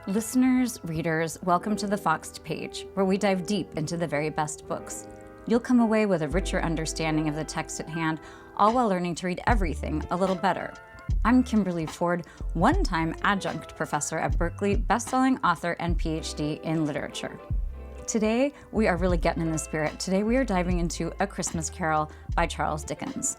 Listeners, readers, welcome to the Foxed Page, where we dive deep into the very best books. You'll come away with a richer understanding of the text at hand, all while learning to read everything a little better. I'm Kimberly Ford, one-time adjunct professor at Berkeley, best-selling author and PhD in literature. Today, we are really getting in the spirit. Today, we are diving into A Christmas Carol by Charles Dickens.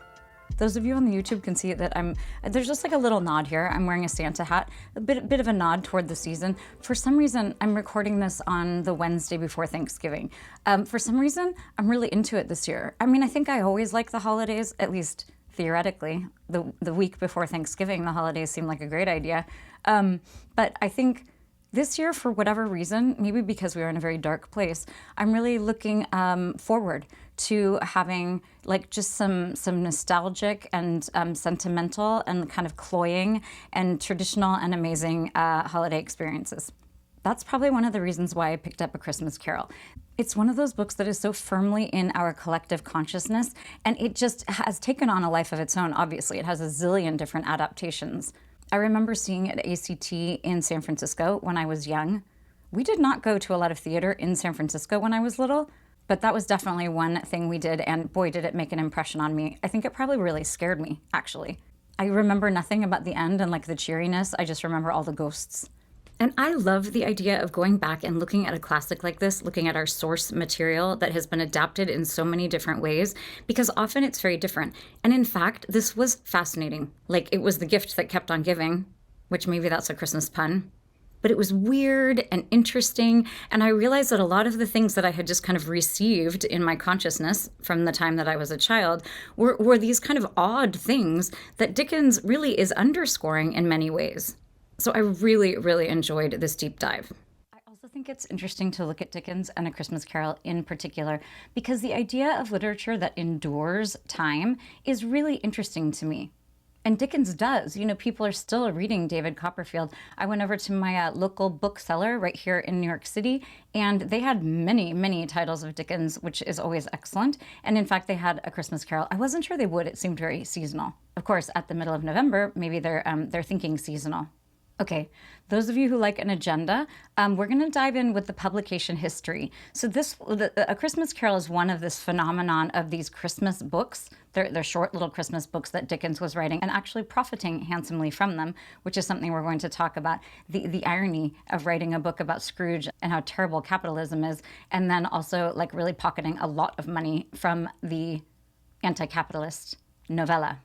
Those of you on the YouTube can see that there's just like a little nod here. I'm wearing a Santa hat, a bit of a nod toward the season. For some reason, I'm recording this on the Wednesday before Thanksgiving. For some reason, I'm really into it this year. I mean, I think I always like the holidays, at least theoretically. The week before Thanksgiving, the holidays seem like a great idea. But I think this year, for whatever reason, maybe because we are in a very dark place, I'm really looking forward to having like just some nostalgic and sentimental and kind of cloying and traditional and amazing holiday experiences. That's probably one of the reasons why I picked up A Christmas Carol. It's one of those books that is so firmly in our collective consciousness, and it just has taken on a life of its own, obviously. It has a zillion different adaptations. I remember seeing it at ACT in San Francisco when I was young. We did not go to a lot of theater in San Francisco when I was little, but that was definitely one thing we did, and boy, did it make an impression on me. I think it probably really scared me, actually. I remember nothing about the end and like the cheeriness. I just remember all the ghosts. And I love the idea of going back and looking at a classic like this, looking at our source material that has been adapted in so many different ways, because often it's very different. And in fact, this was fascinating. Like, it was the gift that kept on giving, which maybe that's a Christmas pun. But it was weird and interesting, and I realized that a lot of the things that I had just kind of received in my consciousness from the time that I was a child were these kind of odd things that Dickens really is underscoring in many ways. So I really, really enjoyed this deep dive. I also think it's interesting to look at Dickens and A Christmas Carol in particular, because the idea of literature that endures time is really interesting to me. And Dickens does. You know, people are still reading David Copperfield. I went over to my local bookseller right here in New York City, and they had many, many titles of Dickens, which is always excellent. And in fact, they had A Christmas Carol. I wasn't sure they would. It seemed very seasonal. Of course, at the middle of November, maybe they're thinking seasonal. Okay, those of you who like an agenda, we're going to dive in with the publication history. So A Christmas Carol is one of this phenomenon of these Christmas books. They're short little Christmas books that Dickens was writing and actually profiting handsomely from them, which is something we're going to talk about. The irony of writing a book about Scrooge and how terrible capitalism is, and then also like really pocketing a lot of money from the anti-capitalist novella.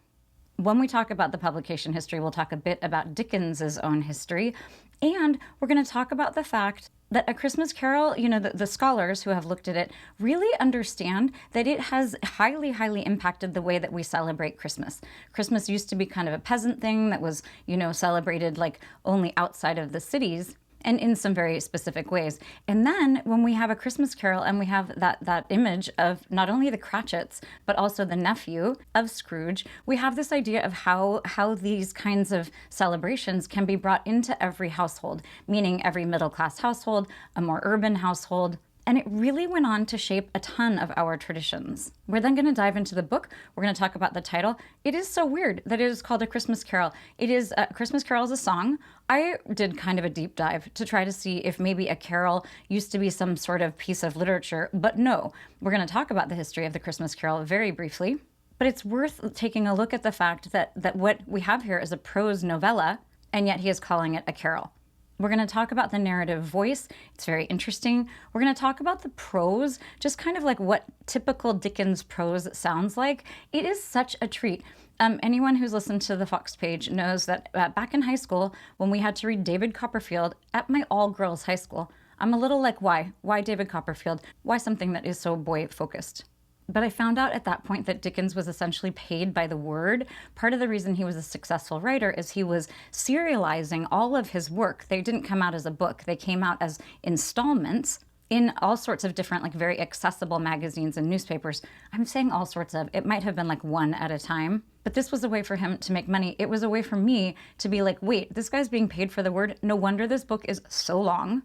When we talk about the publication history, we'll talk a bit about Dickens's own history, and we're going to talk about the fact that A Christmas Carol, you know, the scholars who have looked at it really understand that it has highly, highly impacted the way that we celebrate Christmas. Christmas used to be kind of a peasant thing that was, you know, celebrated like only outside of the cities, and in some very specific ways. And then when we have A Christmas Carol and we have that image of not only the Cratchits, but also the nephew of Scrooge, we have this idea of how these kinds of celebrations can be brought into every household, meaning every middle-class household, a more urban household. And it really went on to shape a ton of our traditions. We're then going to dive into the book. We're going to talk about the title. It is so weird that it is called A Christmas Carol. It is, Christmas Carol is a song. I did kind of a deep dive to try to see if maybe a carol used to be some sort of piece of literature, but no. We're going to talk about the history of the Christmas Carol very briefly, but it's worth taking a look at the fact that what we have here is a prose novella, and yet he is calling it a carol. We're going to talk about the narrative voice. It's very interesting. We're going to talk about the prose, just kind of like what typical Dickens prose sounds like. It is such a treat. Anyone who's listened to the Fox page knows that back in high school, when we had to read David Copperfield at my all-girls high school, I'm a little like, why? Why David Copperfield? Why something that is so boy-focused? But I found out at that point that Dickens was essentially paid by the word. Part of the reason he was a successful writer is he was serializing all of his work. They didn't come out as a book. They came out as installments in all sorts of different, like very accessible magazines and newspapers. I'm saying all sorts of, it might have been like one at a time. But this was a way for him to make money. It was a way for me to be like, wait, this guy's being paid for the word. No wonder this book is so long.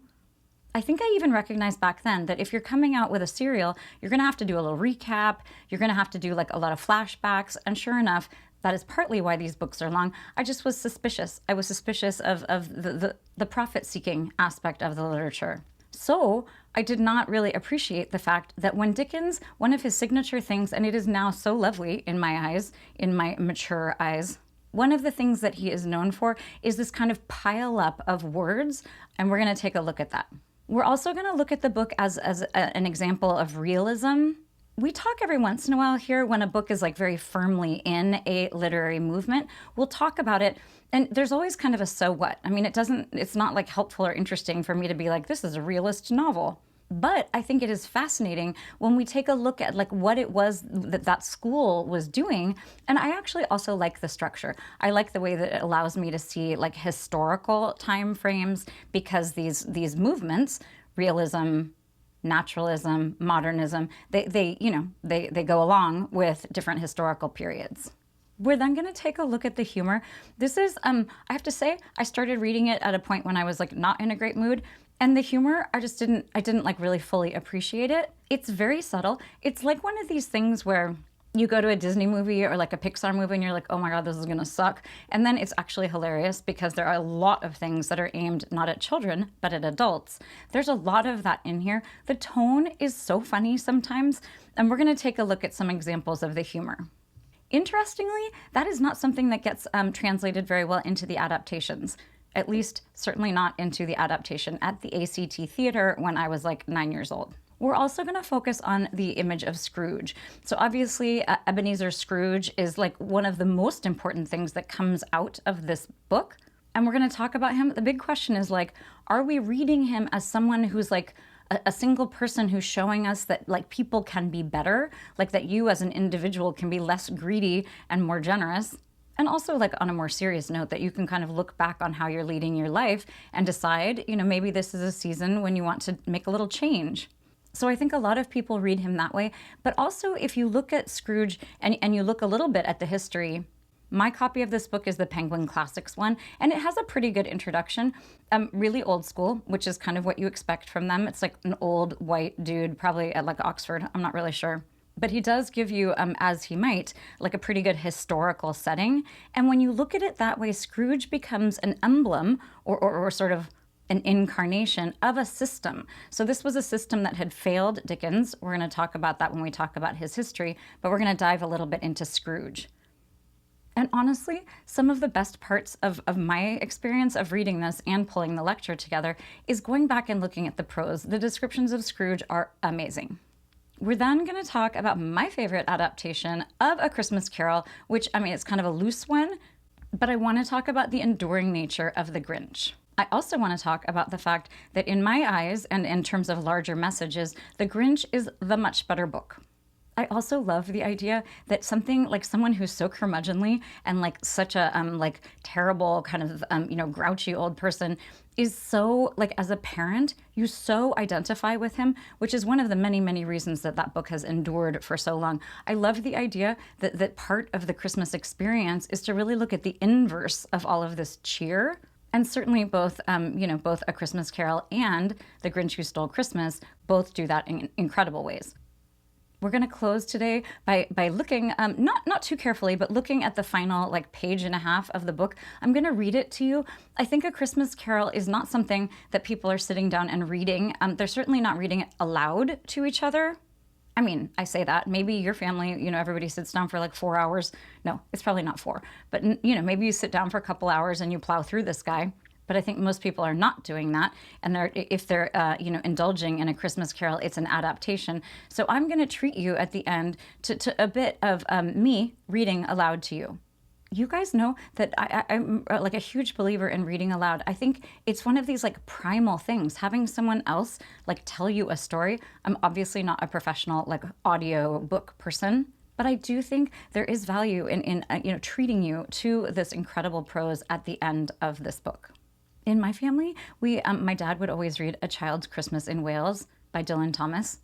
I think I even recognized back then that if you're coming out with a serial, you're going to have to do a little recap. You're going to have to do like a lot of flashbacks. And sure enough, That is partly why these books are long. I just was suspicious. I was suspicious of the profit-seeking aspect of the literature. So I did not really appreciate the fact that when Dickens, one of his signature things, and it is now so lovely in my eyes, in my mature eyes, one of the things that he is known for is this kind of pile up of words, and we're going to take a look at that. We're also going to look at the book as an example of realism. We talk every once in a while here when a book is like very firmly in a literary movement. We'll talk about it, and there's always kind of a so what. I mean, it's not like helpful or interesting for me to be like, this is a realist novel. But I think it is fascinating when we take a look at like what it was that school was doing. And I actually also like the structure. I like the way that it allows me to see like historical time frames, because these movements, realism, naturalism, modernism, they go along with different historical periods. We're then going to take a look at the humor. This is, I have to say, I started reading it at a point when I was like not in a great mood. And the humor, I didn't like really fully appreciate it. It's very subtle. It's like one of these things where you go to a Disney movie or like a Pixar movie and you're like, oh my God, this is gonna suck. And then it's actually hilarious because there are a lot of things that are aimed not at children, but at adults. There's a lot of that in here. The tone is so funny sometimes. And we're gonna take a look at some examples of the humor. Interestingly, that is not something that gets translated very well into the adaptations. At least certainly not into the adaptation at the ACT Theater when I was like 9 years old. We're also going to focus on the image of Scrooge. So obviously Ebenezer Scrooge is like one of the most important things that comes out of this book. And we're going to talk about him. The big question is like, are we reading him as someone who's like a single person who's showing us that like people can be better, like that you as an individual can be less greedy and more generous? And also like on a more serious note, that you can kind of look back on how you're leading your life and decide, maybe this is a season when you want to make a little change. So I think a lot of people read him that way. But also if you look at Scrooge and you look a little bit at the history, my copy of this book is the Penguin Classics one, and it has a pretty good introduction, really old school, which is kind of what you expect from them. It's like an old white dude, probably at like Oxford, I'm not really sure. But he does give you, as he might, like a pretty good historical setting. And when you look at it that way, Scrooge becomes an emblem or sort of an incarnation of a system. So this was a system that had failed Dickens. We're going to talk about that when we talk about his history, but we're going to dive a little bit into Scrooge. And honestly, some of the best parts of my experience of reading this and pulling the lecture together is going back and looking at the prose. The descriptions of Scrooge are amazing. We're then going to talk about my favorite adaptation of A Christmas Carol, which, it's kind of a loose one, but I want to talk about the enduring nature of the Grinch. I also want to talk about the fact that in my eyes, and in terms of larger messages, The Grinch is the much better book. I also love the idea that something like someone who's so curmudgeonly and like such a terrible kind of grouchy old person is so, like, as a parent, you so identify with him, which is one of the many, many reasons that book has endured for so long. I love the idea that part of the Christmas experience is to really look at the inverse of all of this cheer. And certainly both A Christmas Carol and The Grinch Who Stole Christmas both do that in incredible ways. We're going to close today by looking, not too carefully, but looking at the final page and a half of the book. I'm going to read it to you. I think A Christmas Carol is not something that people are sitting down and reading. They're certainly not reading it aloud to each other. I say that. Maybe your family, everybody sits down for 4 hours. No, it's probably not 4. But, maybe you sit down for a couple hours and you plow through this guy. But I think most people are not doing that. And if they're indulging in A Christmas Carol, it's an adaptation. So I'm going to treat you at the end to a bit of me reading aloud to you. You guys know that I'm a huge believer in reading aloud. I think it's one of these primal things, having someone else tell you a story. I'm obviously not a professional audio book person, but I do think there is value in treating you to this incredible prose at the end of this book. In my family, my dad would always read A Child's Christmas in Wales by Dylan Thomas.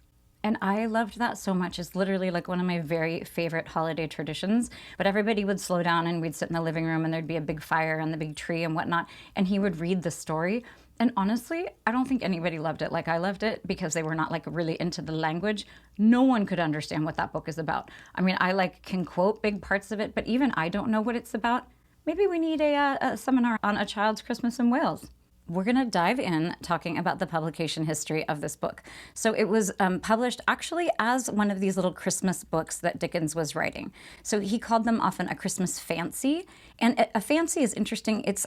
And I loved that so much. It's literally one of my very favorite holiday traditions. But everybody would slow down and we'd sit in the living room and there'd be a big fire and the big tree and whatnot. And he would read the story. And honestly, I don't think anybody loved it like I loved it because they were not like really into the language. No one could understand what that book is about. I mean, I like can quote big parts of it, but even I don't know what it's about. Maybe we need a seminar on A Child's Christmas in Wales. We're going to dive in talking about the publication history of this book. So it was published actually as one of these little Christmas books that Dickens was writing. So he called them often a Christmas fancy. And a fancy is interesting. It's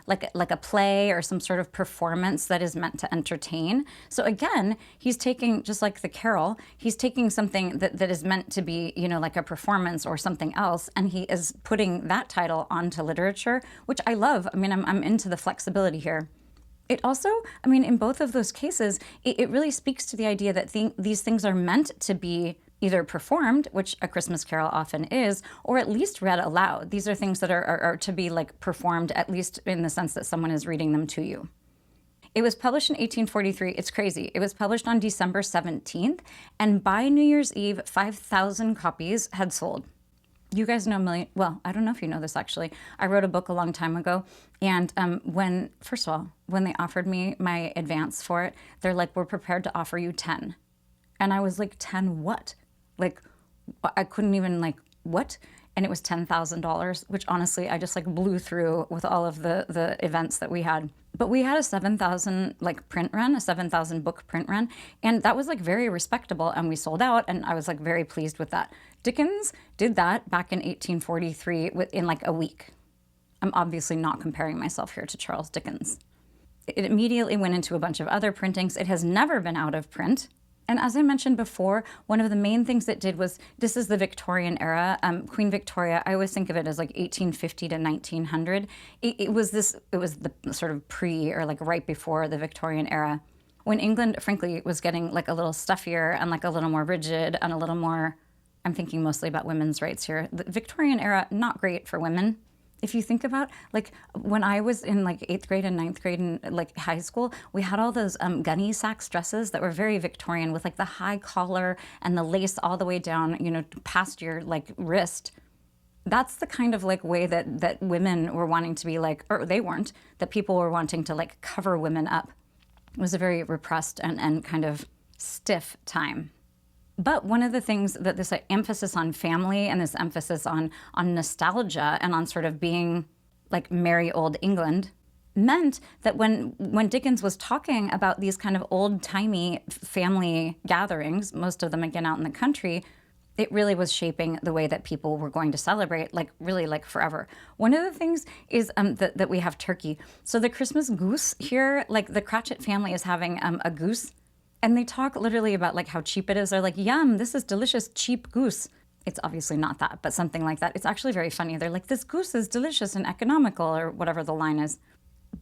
like a play or some sort of performance that is meant to entertain. So again, he's taking, just like the Carol, he's taking something that is meant to be, like a performance or something else, and he is putting that title onto literature, which I love. I mean, I'm into the flexibility here. It also, in both of those cases, it really speaks to the idea that these things are meant to be either performed, which A Christmas Carol often is, or at least read aloud. These are things that are to be like performed, at least in the sense that someone is reading them to you. It was published in 1843. It's crazy. It was published on December 17th, and by New Year's Eve, 5,000 copies had sold. You guys know well, I don't know if you know this actually. I wrote a book a long time ago, and when they offered me my advance for it, they're like, we're prepared to offer you 10. And I was like, 10 what? Like, I couldn't even what? And it was $10,000, which honestly, I just blew through with all of the events that we had. But we had a 7,000 print run, a 7,000 book print run, and that was very respectable, and we sold out, and I was very pleased with that. Dickens did that back in 1843 in a week. I'm obviously not comparing myself here to Charles Dickens. It immediately went into a bunch of other printings. It has never been out of print. And as I mentioned before, one of the main things it did was, this is the Victorian era. Queen Victoria, I always think of it as 1850 to 1900. It was the sort of right before the Victorian era, when England, frankly, was getting a little stuffier and a little more rigid and a little more, I'm thinking mostly about women's rights here. The Victorian era, not great for women. If you think about, when I was in 8th grade and 9th grade in high school, we had all those gunny sacks dresses that were very Victorian with the high collar and the lace all the way down, past your wrist. That's the kind of way that women were wanting to be or they weren't, that people were wanting to cover women up. It was a very repressed and kind of stiff time. But one of the things that this emphasis on family and this emphasis on nostalgia and on sort of being merry old England meant that when Dickens was talking about these kind of old-timey family gatherings, most of them again out in the country, it really was shaping the way that people were going to celebrate, really forever. One of the things is that we have turkey. So the Christmas goose here, the Cratchit family is having a goose. And they talk literally about how cheap it is. They're like, yum, this is delicious, cheap goose. It's obviously not that, but something like that. It's actually very funny. They're like, this goose is delicious and economical, or whatever the line is.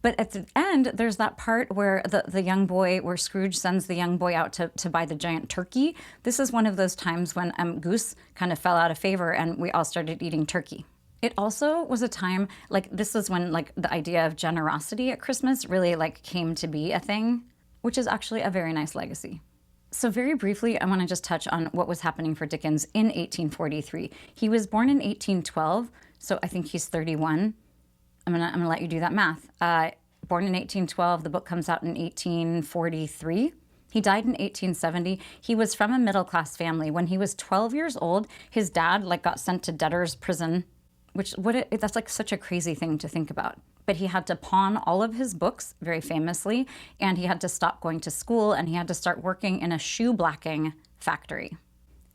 But at the end, there's that part where the young boy, where Scrooge sends the young boy out to buy the giant turkey. This is one of those times when goose kind of fell out of favor and we all started eating turkey. It also was a time, this is when the idea of generosity at Christmas really came to be a thing, which is actually a very nice legacy. So very briefly, I want to just touch on what was happening for Dickens in 1843. He was born in 1812, so I think he's 31. I'm gonna let you do that math. Born in 1812, the book comes out in 1843. He died in 1870. He was from a middle-class family. When he was 12 years old, his dad got sent to debtor's prison, that's such a crazy thing to think about. But he had to pawn all of his books, very famously, and he had to stop going to school, and he had to start working in a shoe blacking factory.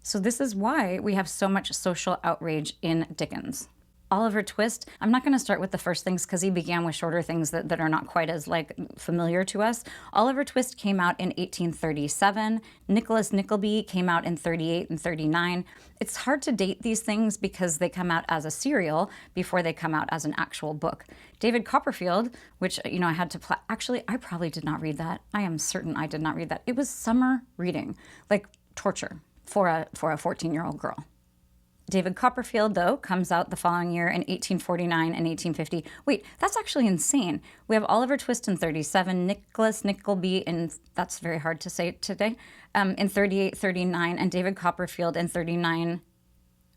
So this is why we have so much social outrage in Dickens. Oliver Twist, I'm not going to start with the first things because he began with shorter things that are not quite as familiar to us. Oliver Twist came out in 1837. Nicholas Nickleby came out in 38 and 39. It's hard to date these things because they come out as a serial before they come out as an actual book. David Copperfield, which, I had to actually, I probably did not read that. I am certain I did not read that. It was summer reading, torture for a 14-year-old girl. David Copperfield, though, comes out the following year in 1849 and 1850. Wait, that's actually insane. We have Oliver Twist in 37, Nicholas Nickleby in, that's very hard to say today, in 38, 39, and David Copperfield in 39,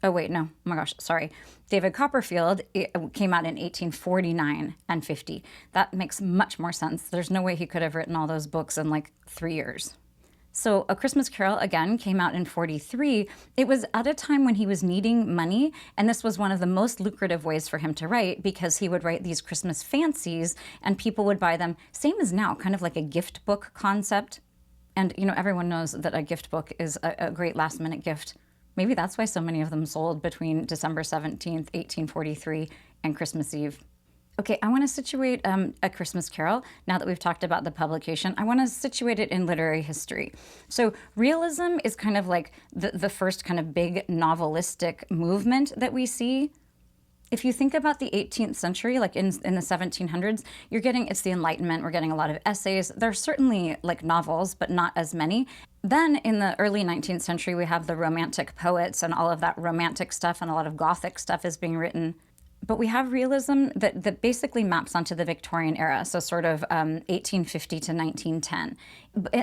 Oh, wait, no. Oh my gosh, sorry. David Copperfield, it came out in 1849 and 50. That makes much more sense. There's no way he could have written all those books in like 3 years. So A Christmas Carol, again, came out in 43. It was at a time when he was needing money, and this was one of the most lucrative ways for him to write because he would write these Christmas fancies and people would buy them, same as now, kind of like a gift book concept. And, everyone knows that a gift book is a great last-minute gift. Maybe that's why so many of them sold between December 17th, 1843 and Christmas Eve. Okay, I want to situate A Christmas Carol. Now that we've talked about the publication, I want to situate it in literary history. So realism is kind of like the first kind of big novelistic movement that we see. If you think about the 18th century, like in the 1700s, it's the Enlightenment. We're getting a lot of essays. There are certainly like novels, but not as many. Then in the early 19th century, we have the Romantic poets and all of that romantic stuff, and a lot of Gothic stuff is being written. But we have realism that basically maps onto the Victorian era, so sort of 1850 to 1910.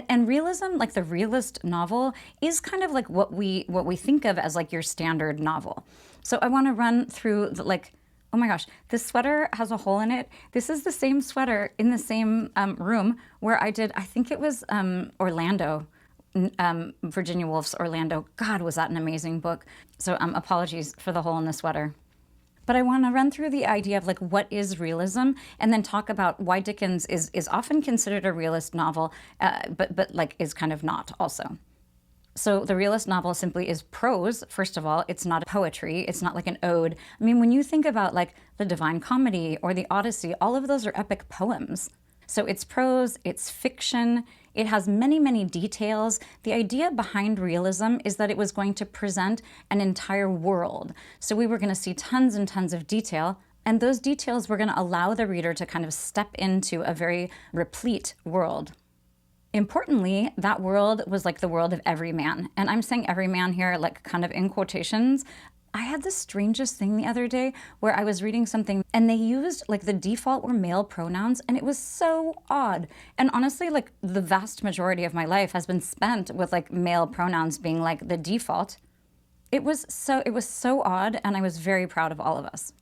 And realism, like the realist novel, is kind of like what we think of as like your standard novel. So I want to run through oh my gosh, this sweater has a hole in it. This is the same sweater in the same room where I think it was Orlando. Virginia Woolf's Orlando. God, was that an amazing book. So apologies for the hole in the sweater. But I want to run through the idea of like what is realism, and then talk about why Dickens is often considered a realist novel, but like is kind of not also. So the realist novel simply is prose. First of all, it's not poetry. It's not like an ode. I mean, when you think about like the Divine Comedy or the Odyssey, all of those are epic poems. So it's prose, it's fiction, it has many, many details. The idea behind realism is that it was going to present an entire world. So we were going to see tons and tons of detail, and those details were going to allow the reader to kind of step into a very replete world. Importantly, that world was like the world of every man. And I'm saying every man here, like kind of in quotations. I had the strangest thing the other day where I was reading something and they used like the default were male pronouns, and it was so odd. And honestly, like the vast majority of my life has been spent with like male pronouns being like the default. It was so odd, and I was very proud of all of us.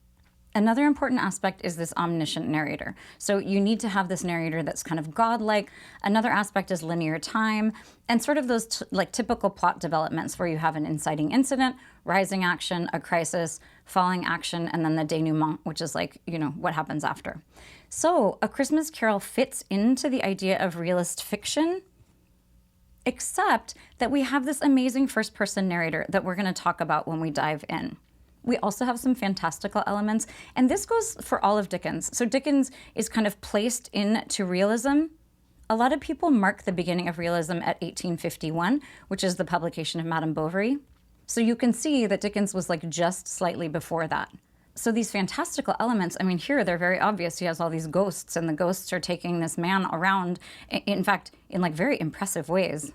Another important aspect is this omniscient narrator. So you need to have this narrator that's kind of godlike. Another aspect is linear time, and sort of those typical plot developments where you have an inciting incident, rising action, a crisis, falling action, and then the denouement, which is like, what happens after. So A Christmas Carol fits into the idea of realist fiction, except that we have this amazing first-person narrator that we're going to talk about when we dive in. We also have some fantastical elements, and this goes for all of Dickens. So Dickens is kind of placed into realism. A lot of people mark the beginning of realism at 1851, which is the publication of Madame Bovary. So you can see that Dickens was like just slightly before that. So these fantastical elements, I mean, here they're very obvious. He has all these ghosts, and the ghosts are taking this man around, in fact, in like very impressive ways.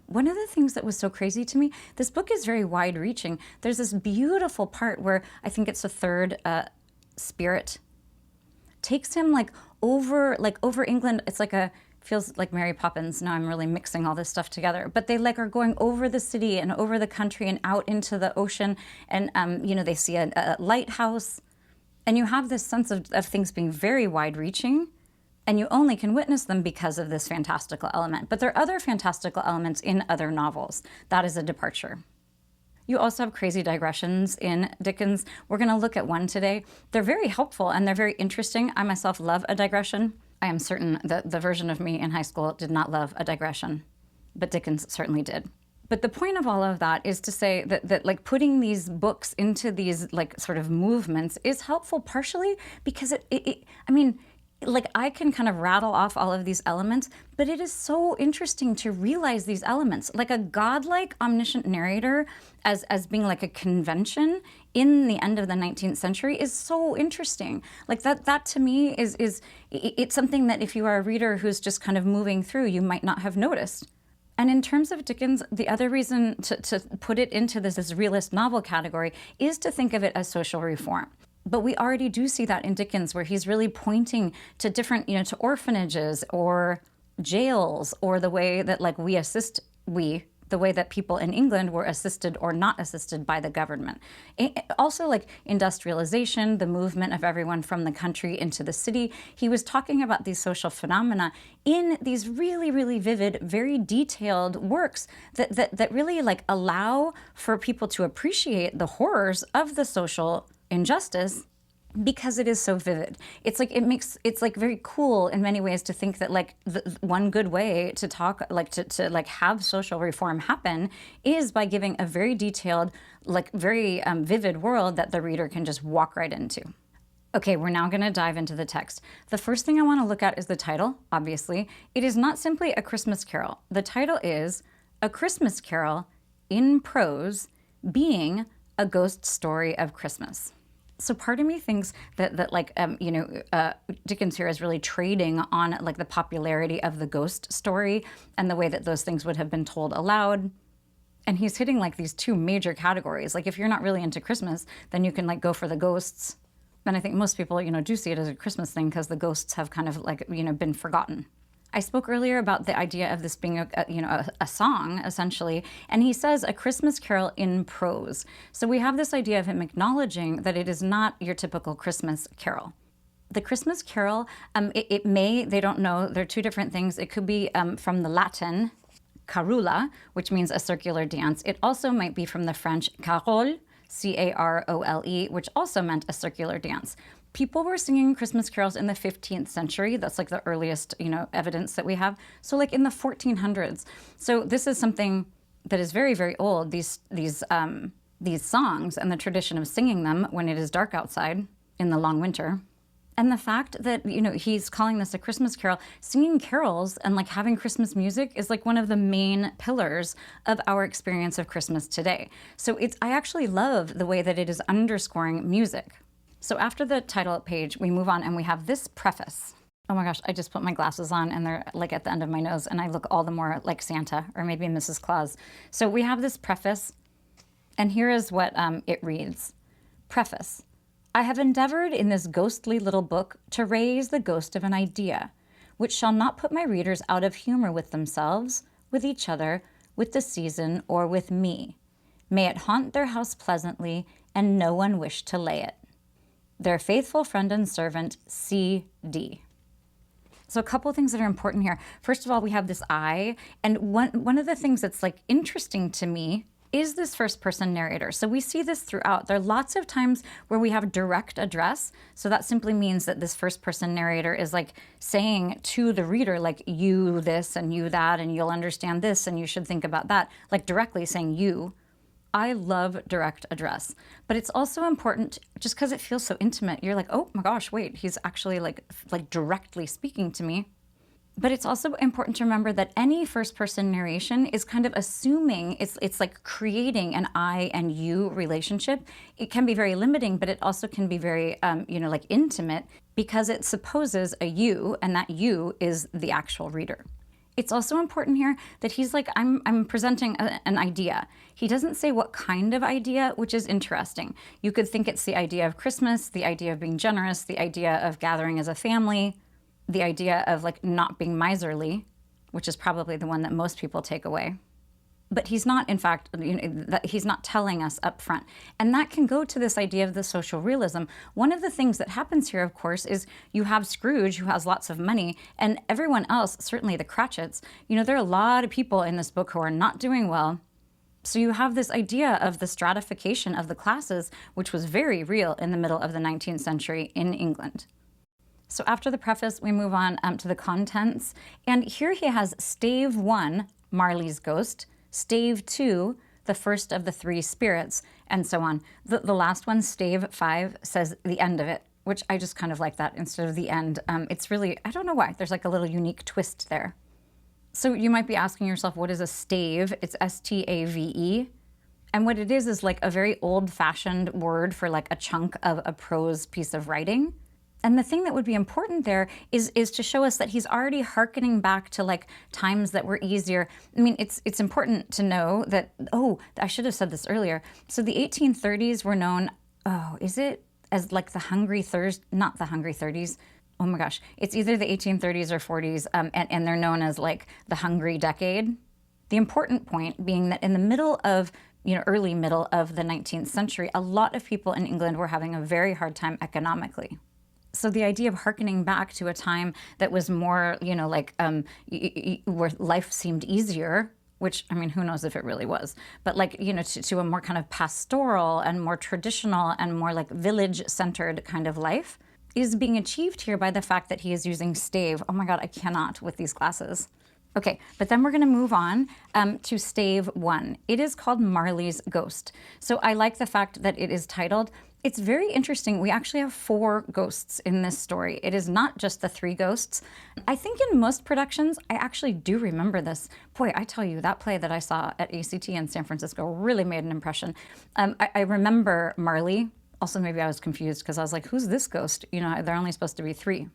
One of the things that was so crazy to me, this book is very wide-reaching. There's this beautiful part where I think it's a third spirit takes him over England. It's feels like Mary Poppins. Now I'm really mixing all this stuff together. But they are going over the city and over the country and out into the ocean, and they see a lighthouse, and you have this sense of things being very wide-reaching. And you only can witness them because of this fantastical element. But there are other fantastical elements in other novels. That is a departure. You also have crazy digressions in Dickens. We're going to look at one today. They're very helpful and they're very interesting. I myself love a digression. I am certain that the version of me in high school did not love a digression, but Dickens certainly did. But the point of all of that is to say that like putting these books into these like sort of movements is helpful partially because I can kind of rattle off all of these elements, but it is so interesting to realize these elements. Like a godlike omniscient narrator as being like a convention in the end of the 19th century is so interesting. Like that to me it's something that if you are a reader who's just kind of moving through, you might not have noticed. And in terms of Dickens, the other reason to put it into this realist novel category is to think of it as social reform. But we already do see that in Dickens, where he's really pointing to different, to orphanages or jails, or the way that we assist, the way that people in England were assisted or not assisted by the government. Also, like industrialization, the movement of everyone from the country into the city. He was talking about these social phenomena in these really, really vivid, very detailed works that really like allow for people to appreciate the horrors of the social injustice because it is so vivid. It's like it's like very cool in many ways to think that like one good way to talk like to like have social reform happen is by giving a very detailed, like very vivid world that the reader can just walk right into. Okay, we're now going to dive into the text. The first thing I want to look at is the title, obviously. It is not simply A Christmas Carol. The title is A Christmas Carol in Prose, being a ghost story of Christmas. So part of me thinks that like, Dickens here is really trading on like the popularity of the ghost story and the way that those things would have been told aloud. And he's hitting like these two major categories. Like if you're not really into Christmas, then you can like go for the ghosts. And I think most people, do see it as a Christmas thing because the ghosts have kind of like, been forgotten. I spoke earlier about the idea of this being a song, essentially, and he says a Christmas carol in prose. So we have this idea of him acknowledging that it is not your typical Christmas carol. The Christmas carol, it may, they don't know, they're two different things. It could be from the Latin, carula, which means a circular dance. It also might be from the French carole, C-A-R-O-L-E, which also meant a circular dance. People were singing Christmas carols in the 15th century. That's like the earliest, evidence that we have. So like in the 1400s. So this is something that is very, very old. These songs and the tradition of singing them when it is dark outside in the long winter. And the fact that, he's calling this a Christmas carol, singing carols and like having Christmas music is like one of the main pillars of our experience of Christmas today. So I actually love the way that it is underscoring music. So after the title page, we move on and we have this preface. Oh my gosh, I just put my glasses on and they're like at the end of my nose and I look all the more like Santa or maybe Mrs. Claus. So we have this preface and here is what it reads. Preface. I have endeavored in this ghostly little book to raise the ghost of an idea, which shall not put my readers out of humor with themselves, with each other, with the season, or with me. May it haunt their house pleasantly and no one wish to lay it. Their faithful friend and servant, C.D. So a couple of things that are important here. First of all, we have this I, and one of the things that's like interesting to me is this first person narrator. So we see this throughout. There are lots of times where we have direct address. So that simply means that this first person narrator is like saying to the reader, like you this and you that, and you'll understand this and you should think about that, like directly saying you. I love direct address, but it's also important just because it feels so intimate. You're like, oh my gosh, wait, he's actually like directly speaking to me. But it's also important to remember that any first person narration is kind of assuming it's like creating an I and you relationship. It can be very limiting, but it also can be very, like intimate because it supposes a you and that you is the actual reader. It's also important here that he's like, I'm presenting an idea. He doesn't say what kind of idea, which is interesting. You could think it's the idea of Christmas, the idea of being generous, the idea of gathering as a family, the idea of like not being miserly, which is probably the one that most people take away. But he's not, in fact, he's not telling us up front. And that can go to this idea of the social realism. One of the things that happens here, of course, is you have Scrooge, who has lots of money, and everyone else, certainly the Cratchits, there are a lot of people in this book who are not doing well. So you have this idea of the stratification of the classes, which was very real in the middle of the 19th century in England. So after the preface, we move on to the contents. And here he has Stave 1, Marley's Ghost, Stave 2, the first of the three spirits, and so on. The last one, Stave 5, says the end of it, which I just kind of like that instead of the end. It's really, I don't know why, there's like a little unique twist there. So you might be asking yourself, what is a stave? It's S-T-A-V-E. And what it is like a very old-fashioned word for like a chunk of a prose piece of writing. And the thing that would be important there is to show us that he's already hearkening back to like times that were easier. I mean, it's important to know that, I should have said this earlier. So the 1830s were known, as like the Hungry Thursday, not the Hungry 30s. Oh my gosh, it's either the 1830s or 40s, and they're known as like the Hungry Decade. The important point being that in the early middle of the 19th century, a lot of people in England were having a very hard time economically. So the idea of hearkening back to a time that was more, where life seemed easier, which, I mean, who knows if it really was, but to a more kind of pastoral and more traditional and more like village-centered kind of life is being achieved here by the fact that he is using stave. Oh my God, I cannot with these glasses. Okay, but then we're going to move on to stave 1. It is called Marley's Ghost. So I like the fact that it is titled. It's very interesting. We actually have 4 ghosts in this story. It is not just the 3 ghosts. I think in most productions, I actually do remember this. Boy, I tell you, that play that I saw at ACT in San Francisco really made an impression. I remember Marley. Also, maybe I was confused because I was like, who's this ghost? They're only supposed to be 3.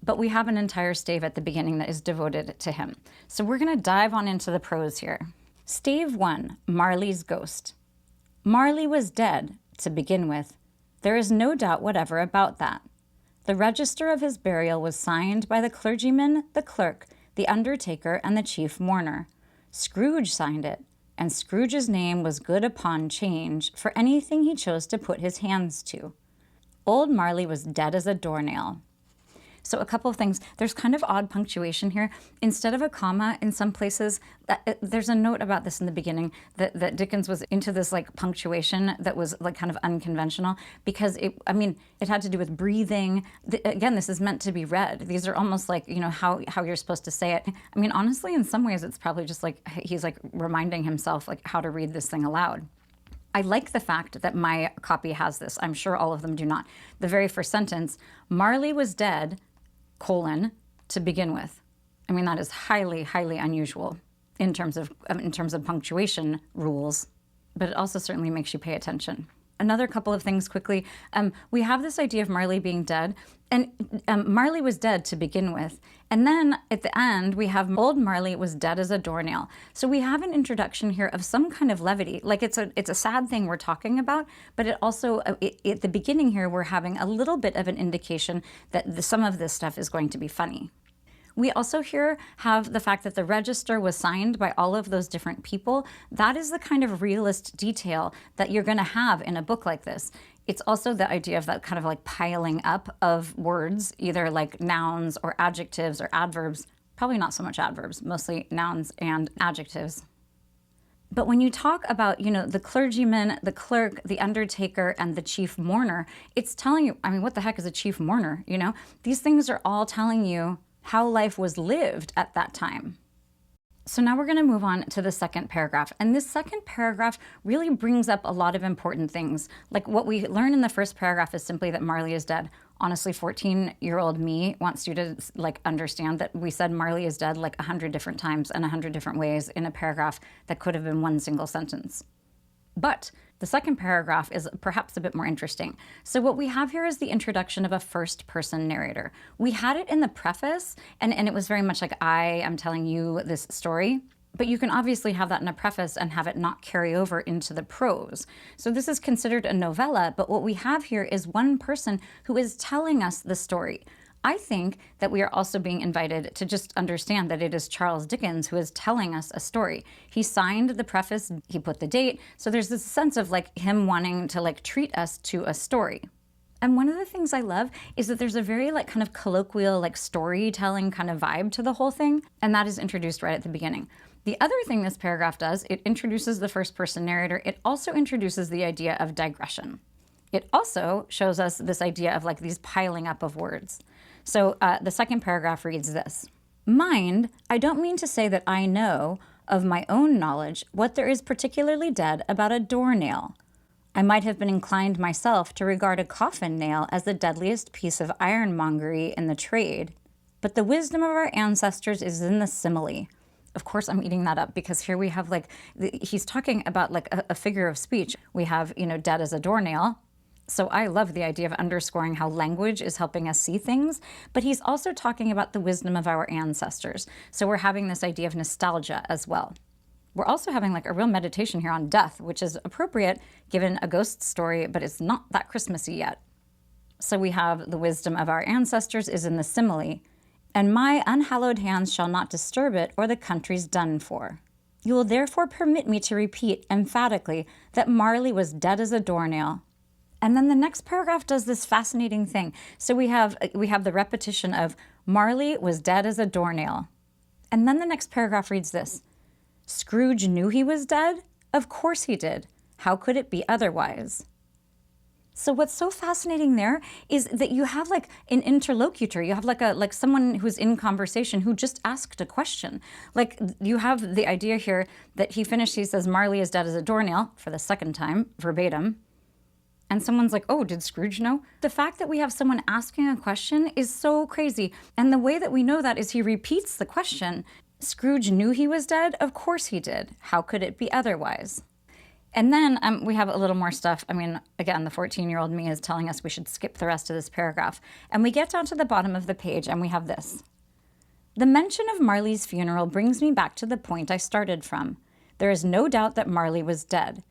But we have an entire stave at the beginning that is devoted to him. So we're going to dive on into the prose here. Stave 1, Marley's Ghost. Marley was dead, to begin with. There is no doubt whatever about that. The register of his burial was signed by the clergyman, the clerk, the undertaker, and the chief mourner. Scrooge signed it, and Scrooge's name was good upon change for anything he chose to put his hands to. Old Marley was dead as a doornail. So a couple of things. There's kind of odd punctuation here. Instead of a comma in some places, there's a note about this in the beginning that Dickens was into this like punctuation that was like kind of unconventional because it had to do with breathing. Again, this is meant to be read. These are almost like, how you're supposed to say it. I mean, honestly, in some ways, it's probably just like he's like reminding himself like how to read this thing aloud. I like the fact that my copy has this. I'm sure all of them do not. The very first sentence, Marley was dead, to begin with. I mean, that is highly, highly unusual in terms of punctuation rules, but it also certainly makes you pay attention. Another couple of things quickly. We have this idea of Marley being dead, and Marley was dead to begin with. And then at the end, we have old Marley was dead as a doornail. So we have an introduction here of some kind of levity. Like it's a sad thing we're talking about, but it also, at the beginning here, we're having a little bit of an indication that some of this stuff is going to be funny. We also here have the fact that the register was signed by all of those different people. That is the kind of realist detail that you're going to have in a book like this. It's also the idea of that kind of like piling up of words, either like nouns or adjectives or adverbs. Probably not so much adverbs, mostly nouns and adjectives. But when you talk about, the clergyman, the clerk, the undertaker, and the chief mourner, it's telling you, I mean, what the heck is a chief mourner, These things are all telling you how life was lived at that time. So now we're going to move on to the second paragraph. And this second paragraph really brings up a lot of important things. Like what we learn in the first paragraph is simply that Marley is dead. Honestly, 14-year-old me wants you to understand that we said Marley is dead 100 different times and 100 different ways in a paragraph that could have been one single sentence. But the second paragraph is perhaps a bit more interesting. So what we have here is the introduction of a first-person narrator. We had it in the preface, and it was very much like I am telling you this story. But you can obviously have that in a preface and have it not carry over into the prose. So this is considered a novella, but what we have here is one person who is telling us the story. I think that we are also being invited to just understand that it is Charles Dickens who is telling us a story. He signed the preface, he put the date, so there's this sense of him wanting to treat us to a story. And one of the things I love is that there's a very kind of colloquial storytelling kind of vibe to the whole thing, and that is introduced right at the beginning. The other thing this paragraph does, it introduces the first person narrator. It also introduces the idea of digression. It also shows us this idea of these piling up of words. So the second paragraph reads this. Mind, I don't mean to say that I know, of my own knowledge, what there is particularly dead about a doornail. I might have been inclined myself to regard a coffin nail as the deadliest piece of ironmongery in the trade. But the wisdom of our ancestors is in the simile. Of course, I'm eating that up because here we have he's talking about a figure of speech. We have, dead as a doornail. So I love the idea of underscoring how language is helping us see things, but he's also talking about the wisdom of our ancestors. So we're having this idea of nostalgia as well. We're also having a real meditation here on death, which is appropriate given a ghost story, but it's not that Christmassy yet. So we have the wisdom of our ancestors is in the simile, and my unhallowed hands shall not disturb it, or the country's done for. You will therefore permit me to repeat emphatically that Marley was dead as a doornail. And then the next paragraph does this fascinating thing. So we have the repetition of Marley was dead as a doornail. And then the next paragraph reads this. Scrooge knew he was dead? Of course he did. How could it be otherwise? So what's so fascinating there is that you have like an interlocutor. You have like someone who's in conversation who just asked a question. Like you have the idea here that he says, Marley is dead as a doornail for the second time, verbatim. And someone's like, oh, did Scrooge know? The fact that we have someone asking a question is so crazy. And the way that we know that is he repeats the question. Scrooge knew he was dead? Of course he did. How could it be otherwise? And then we have a little more stuff. I mean, again, the 14-year-old me is telling us we should skip the rest of this paragraph. And we get down to the bottom of the page and we have this. The mention of Marley's funeral brings me back to the point I started from. There is no doubt that Marley was dead.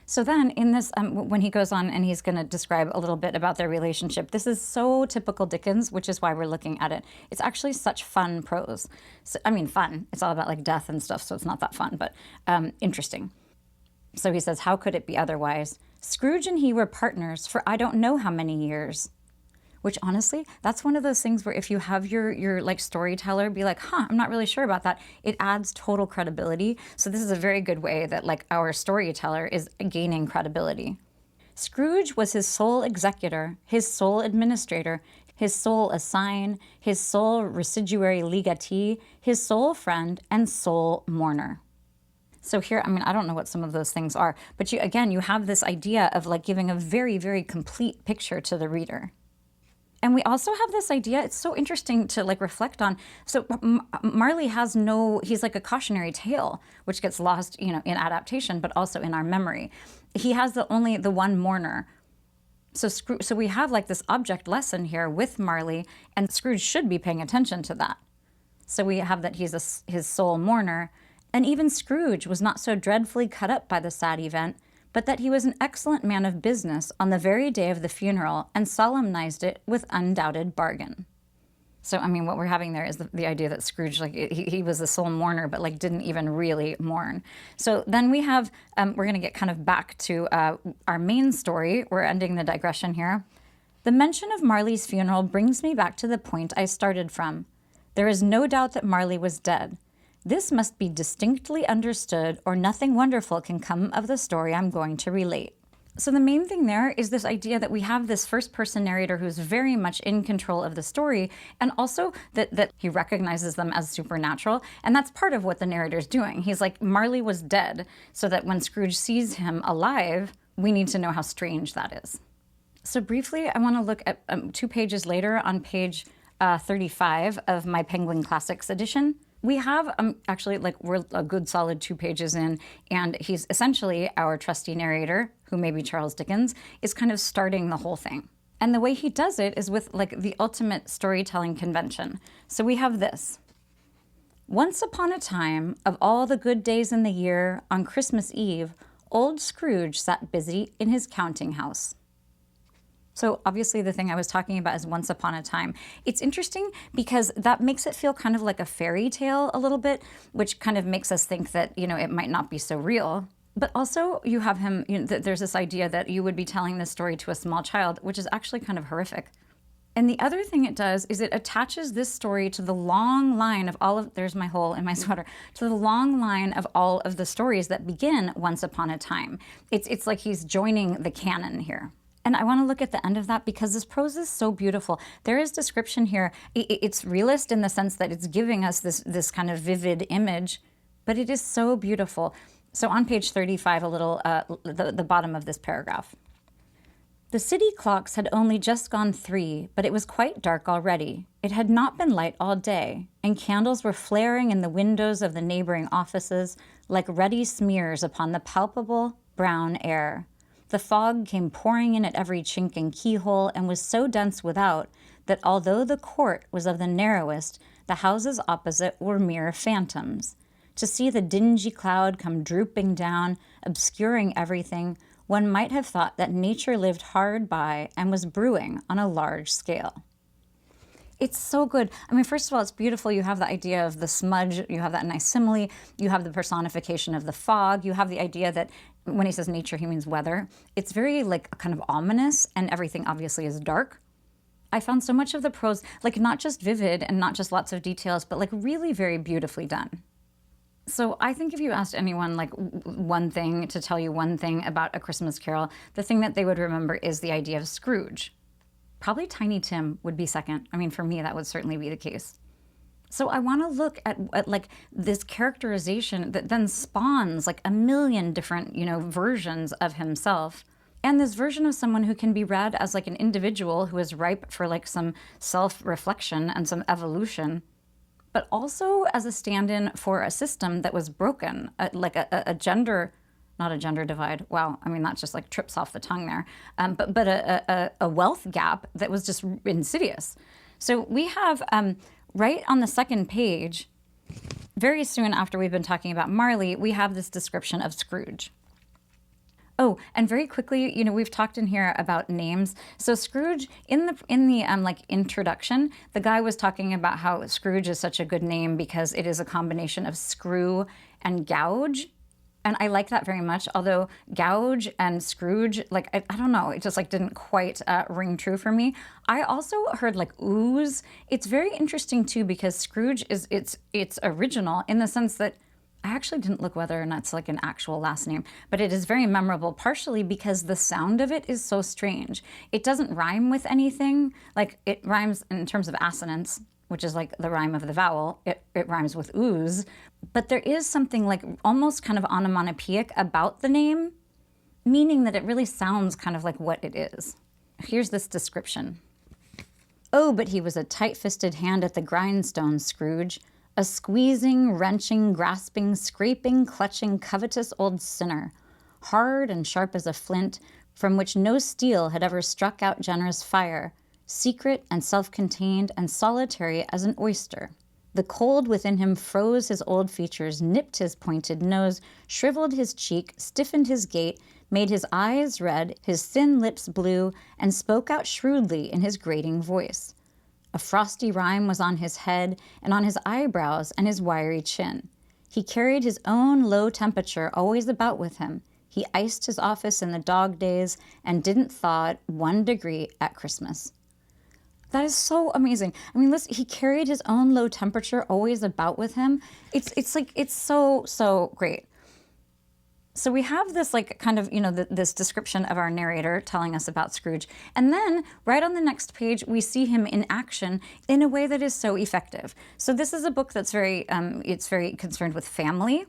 So then in this, when he goes on and he's going to describe a little bit about their relationship, this is so typical Dickens, which is why we're looking at it. It's actually such fun prose. So, I mean, fun. It's all about like death and stuff, so it's not that fun, but interesting. So he says, how could it be otherwise? Scrooge and he were partners for I don't know how many years. Which honestly, that's one of those things where if you have your like storyteller be like, I'm not really sure about that, it adds total credibility. So this is a very good way that like our storyteller is gaining credibility. Scrooge was his sole executor, his sole administrator, his sole assign, his sole residuary legatee, his sole friend, and sole mourner. So here, I mean, I don't know what some of those things are, but you have this idea of like giving a very, very complete picture to the reader. And we also have this idea, it's so interesting to like reflect on. So Marley he's like a cautionary tale, which gets lost, in adaptation, but also in our memory. He has only the one mourner. So we have like this object lesson here with Marley, and Scrooge should be paying attention to that. So we have that he's his sole mourner. And even Scrooge was not so dreadfully cut up by the sad event, but that he was an excellent man of business on the very day of the funeral and solemnized it with undoubted bargain. So, I mean, what we're having there is the idea that Scrooge, like, he was the sole mourner, but, like, didn't even really mourn. So then we have, we're going to get kind of back to our main story. We're ending the digression here. The mention of Marley's funeral brings me back to the point I started from. There is no doubt that Marley was dead. This must be distinctly understood, or nothing wonderful can come of the story I'm going to relate. So the main thing there is this idea that we have this first-person narrator who's very much in control of the story, and also that he recognizes them as supernatural, and that's part of what the narrator's doing. He's like, Marley was dead, so that when Scrooge sees him alive, we need to know how strange that is. So briefly, I want to look at 2 pages later on page 35 of my Penguin Classics edition. We have actually, like, we're a good solid 2 pages in, and he's essentially our trusty narrator, who may be Charles Dickens, is kind of starting the whole thing. And the way he does it is with, like, the ultimate storytelling convention. So we have this. Once upon a time, of all the good days in the year, on Christmas Eve, old Scrooge sat busy in his counting house. So obviously the thing I was talking about is once upon a time. It's interesting because that makes it feel kind of like a fairy tale a little bit, which kind of makes us think that, it might not be so real. But also you have him, there's this idea that you would be telling this story to a small child, which is actually kind of horrific. And the other thing it does is it attaches this story to the long line of there's my hole in my sweater, to the long line of all of the stories that begin once upon a time. It's like he's joining the canon here. And I want to look at the end of that because this prose is so beautiful. There is description here. It's realist in the sense that it's giving us this kind of vivid image, but it is so beautiful. So on page 35, the bottom of this paragraph. The city clocks had only just gone 3, but it was quite dark already. It had not been light all day, and candles were flaring in the windows of the neighboring offices like ruddy smears upon the palpable brown air. The fog came pouring in at every chink and keyhole and was so dense without that although the court was of the narrowest, the houses opposite were mere phantoms. To see the dingy cloud come drooping down, obscuring everything, one might have thought that nature lived hard by and was brewing on a large scale. It's so good. I mean, first of all, it's beautiful. You have the idea of the smudge. You have that nice simile. You have the personification of the fog. You have the idea that when he says nature, he means weather. It's very like kind of ominous, and everything obviously is dark. I found so much of the prose, like not just vivid and not just lots of details, but like really very beautifully done. So I think if you asked anyone like one thing to tell you one thing about A Christmas Carol, the thing that they would remember is the idea of Scrooge. Probably Tiny Tim would be second. I mean, for me, that would certainly be the case. So I want to look at like this characterization that then spawns like a million different, versions of himself. And this version of someone who can be read as like an individual who is ripe for like some self-reflection and some evolution, but also as a stand-in for a system that was broken, like a gender, not a gender divide. Wow, I mean, that just like trips off the tongue there. But a wealth gap that was just insidious. So we have right on the second page, very soon after we've been talking about Marley, we have this description of Scrooge. Oh, and very quickly, we've talked in here about names. So Scrooge, in the like introduction, the guy was talking about how Scrooge is such a good name because it is a combination of screw and gouge. And I like that very much, although gouge and Scrooge, like, I don't know, it just like didn't quite ring true for me. I also heard like ooze. It's very interesting too because Scrooge it's original in the sense that I actually didn't look whether or not it's like an actual last name, but it is very memorable, partially because the sound of it is so strange. It doesn't rhyme with anything. Like it rhymes in terms of assonance, which is like the rhyme of the vowel. It rhymes with ooze, but there is something like almost kind of onomatopoeic about the name, meaning that it really sounds kind of like what it is. Here's this description. Oh, but he was a tight-fisted hand at the grindstone, Scrooge. A squeezing, wrenching, grasping, scraping, clutching, covetous old sinner, hard and sharp as a flint, from which no steel had ever struck out generous fire, secret and self-contained and solitary as an oyster. The cold within him froze his old features, nipped his pointed nose, shriveled his cheek, stiffened his gait, made his eyes red, his thin lips blue, and spoke out shrewdly in his grating voice. A frosty rime was on his head and on his eyebrows and his wiry chin. He carried his own low temperature always about with him. He iced his office in the dog days and didn't thaw it 1 degree at Christmas. That is so amazing. I mean, listen, he carried his own low temperature always about with him. It's so great. So we have this like kind of, this description of our narrator telling us about Scrooge. And then right on the next page, we see him in action in a way that is so effective. So this is a book that's it's very concerned with family.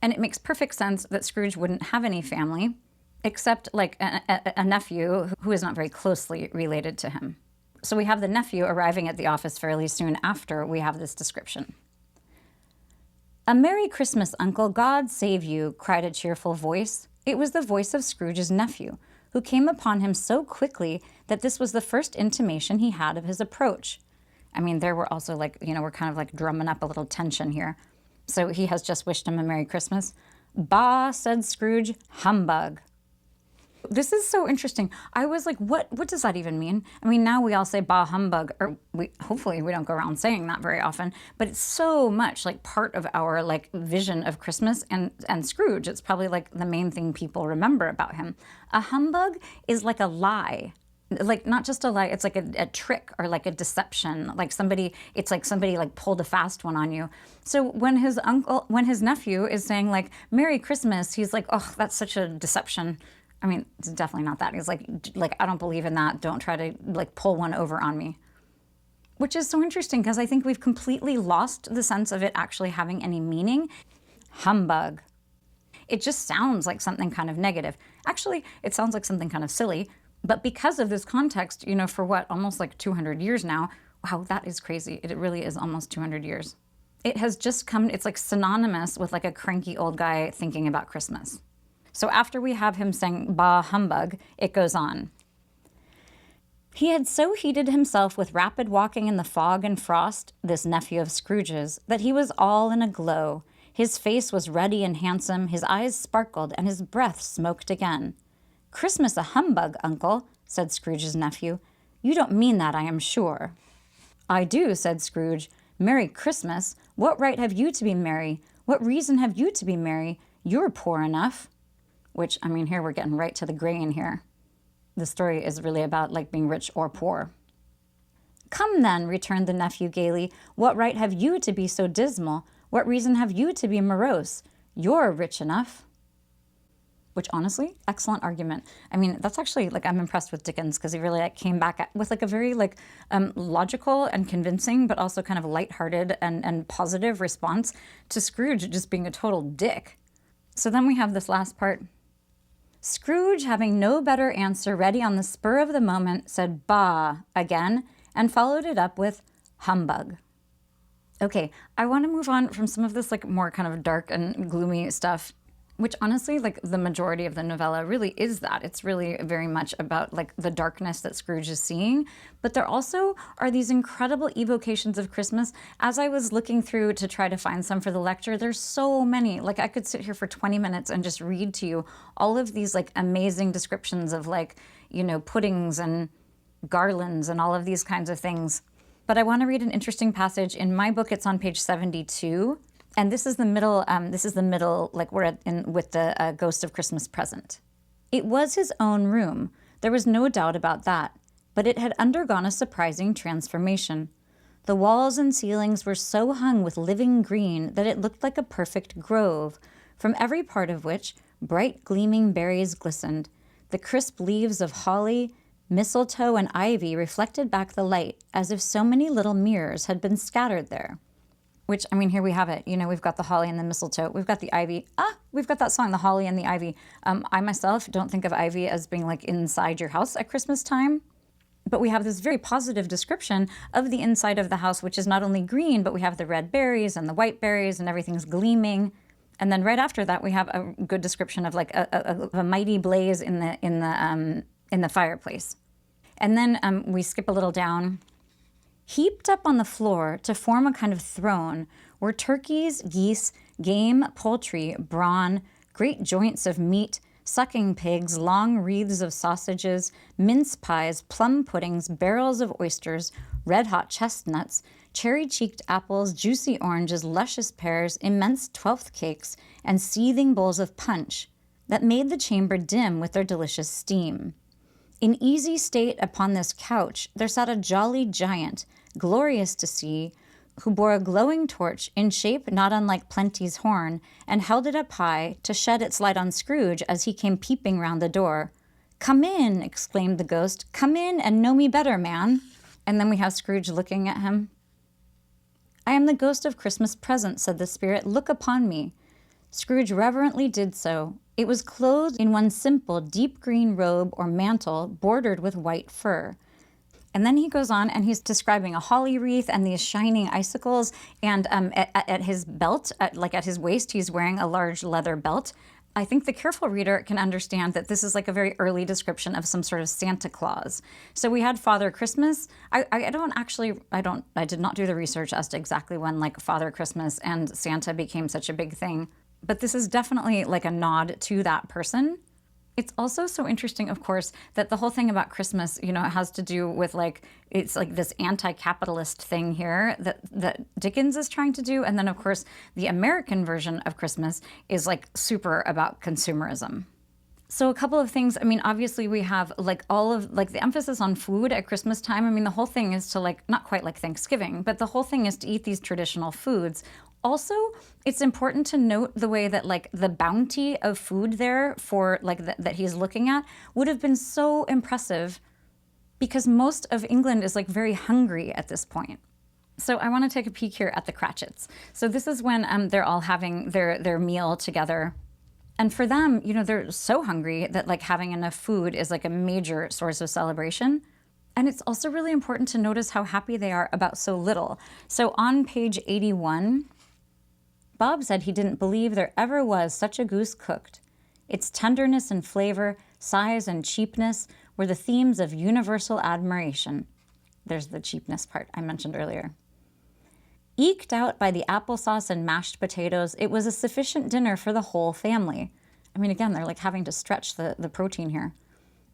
And it makes perfect sense that Scrooge wouldn't have any family except like a nephew who is not very closely related to him. So we have the nephew arriving at the office fairly soon after we have this description. "A Merry Christmas, Uncle, God save you," cried a cheerful voice. It was the voice of Scrooge's nephew, who came upon him so quickly that this was the first intimation he had of his approach. I mean, there were also like, we're kind of like drumming up a little tension here. So he has just wished him a Merry Christmas. "Bah," said Scrooge, "humbug." This is so interesting. I was like, what does that even mean? I mean, now we all say bah humbug, or hopefully we don't go around saying that very often, but it's so much like part of our like vision of Christmas and Scrooge. It's probably like the main thing people remember about him. A humbug is like a lie. Like not just a lie, it's like a trick or like a deception. It's like somebody like pulled a fast one on you. So when his nephew is saying like, "Merry Christmas," he's like, "Oh, that's such a deception." I mean, it's definitely not that. He's like, I don't believe in that. Don't try to like pull one over on me. Which is so interesting because I think we've completely lost the sense of it actually having any meaning. Humbug. It just sounds like something kind of negative. Actually, it sounds like something kind of silly. But because of this context, for what, almost like 200 years now, wow, that is crazy. It really is almost 200 years. It has just come, it's like synonymous with like a cranky old guy thinking about Christmas. So after we have him saying, "Bah, humbug," it goes on. "He had so heated himself with rapid walking in the fog and frost, this nephew of Scrooge's, that he was all in a glow. His face was ruddy and handsome, his eyes sparkled, and his breath smoked again. 'Christmas a humbug, Uncle,' said Scrooge's nephew. 'You don't mean that, I am sure.' "I do," said Scrooge. "Merry Christmas! What right have you to be merry? What reason have you to be merry? You're poor enough." Which, I mean, here we're getting right to the grain here. The story is really about like being rich or poor. "Come then," returned the nephew gaily. "What right have you to be so dismal? What reason have you to be morose? You're rich enough." Which, honestly, excellent argument. I mean, that's actually, like, I'm impressed with Dickens because he really came back with like a very logical and convincing, but also kind of lighthearted and positive response to Scrooge just being a total dick. So then we have this last part. Scrooge, having no better answer ready on the spur of the moment, said "bah" again and followed it up with "humbug." Okay, I want to move on from some of this like more kind of dark and gloomy stuff, which honestly, like the majority of the novella really is that. It's really very much about like the darkness that Scrooge is seeing. But there also are these incredible evocations of Christmas. As I was looking through to try to find some for the lecture, there's so many. Like I could sit here for 20 minutes and just read to you all of these like amazing descriptions of like, you know, puddings and garlands and all of these kinds of things. But I want to read an interesting passage. In my book, it's on page 72. And this is the middle, like we're with the Ghost of Christmas Present. "It was his own room. There was no doubt about that. But it had undergone a surprising transformation. The walls and ceilings were so hung with living green that it looked like a perfect grove, from every part of which bright gleaming berries glistened. The crisp leaves of holly, mistletoe, and ivy reflected back the light as if so many little mirrors had been scattered there." Which, I mean, here we have it. You know, we've got the holly and the mistletoe. We've got the ivy. We've got that song, The Holly and the Ivy. I myself don't think of ivy as being like inside your house at Christmas time. But we have this very positive description of the inside of the house, which is not only green, but we have the red berries and the white berries and everything's gleaming. And then right after that, we have a good description of like a mighty blaze in the fireplace. And then we skip a little down. "Heaped up on the floor to form a kind of throne were turkeys, geese, game, poultry, brawn, great joints of meat, sucking pigs, long wreaths of sausages, mince pies, plum puddings, barrels of oysters, red-hot chestnuts, cherry-cheeked apples, juicy oranges, luscious pears, immense twelfth cakes, and seething bowls of punch that made the chamber dim with their delicious steam. In easy state upon this couch there sat a jolly giant, glorious to see, who bore a glowing torch in shape not unlike Plenty's horn, and held it up high to shed its light on Scrooge as he came peeping round the door. 'Come in,' exclaimed the ghost. 'Come in and know me better, man.' And then we have Scrooge looking at him. 'I am the Ghost of Christmas Present,' said the spirit. 'Look upon me.' Scrooge reverently did so. It was clothed in one simple deep green robe or mantle bordered with white fur. And then he goes on and he's describing a holly wreath and these shining icicles. And at his belt, at his waist, he's wearing a large leather belt. I think the careful reader can understand that this is like a very early description of some sort of Santa Claus. So we had Father Christmas. I did not do the research as to exactly when like Father Christmas and Santa became such a big thing. But this is definitely like a nod to that person. It's also so interesting, of course, that the whole thing about Christmas, you know, it has to do with like, it's like this anti-capitalist thing here that Dickens is trying to do. And then, of course, the American version of Christmas is like super about consumerism. So a couple of things, I mean, obviously we have like all of like the emphasis on food at Christmas time. I mean, the whole thing is to like, not quite like Thanksgiving, but the whole thing is to eat these traditional foods. Also, it's important to note the way that like the bounty of food there for like that he's looking at would have been so impressive because most of England is like very hungry at this point. So I want to take a peek here at the Cratchits. So this is when they're all having their meal together. And for them, you know, they're so hungry that like having enough food is like a major source of celebration. And it's also really important to notice how happy they are about so little. So on page 81, Bob said he didn't believe there ever was such a goose cooked. Its tenderness and flavor, size and cheapness were the themes of universal admiration. There's the cheapness part I mentioned earlier. Eked out by the applesauce and mashed potatoes, it was a sufficient dinner for the whole family. I mean, again, they're like having to stretch the protein here.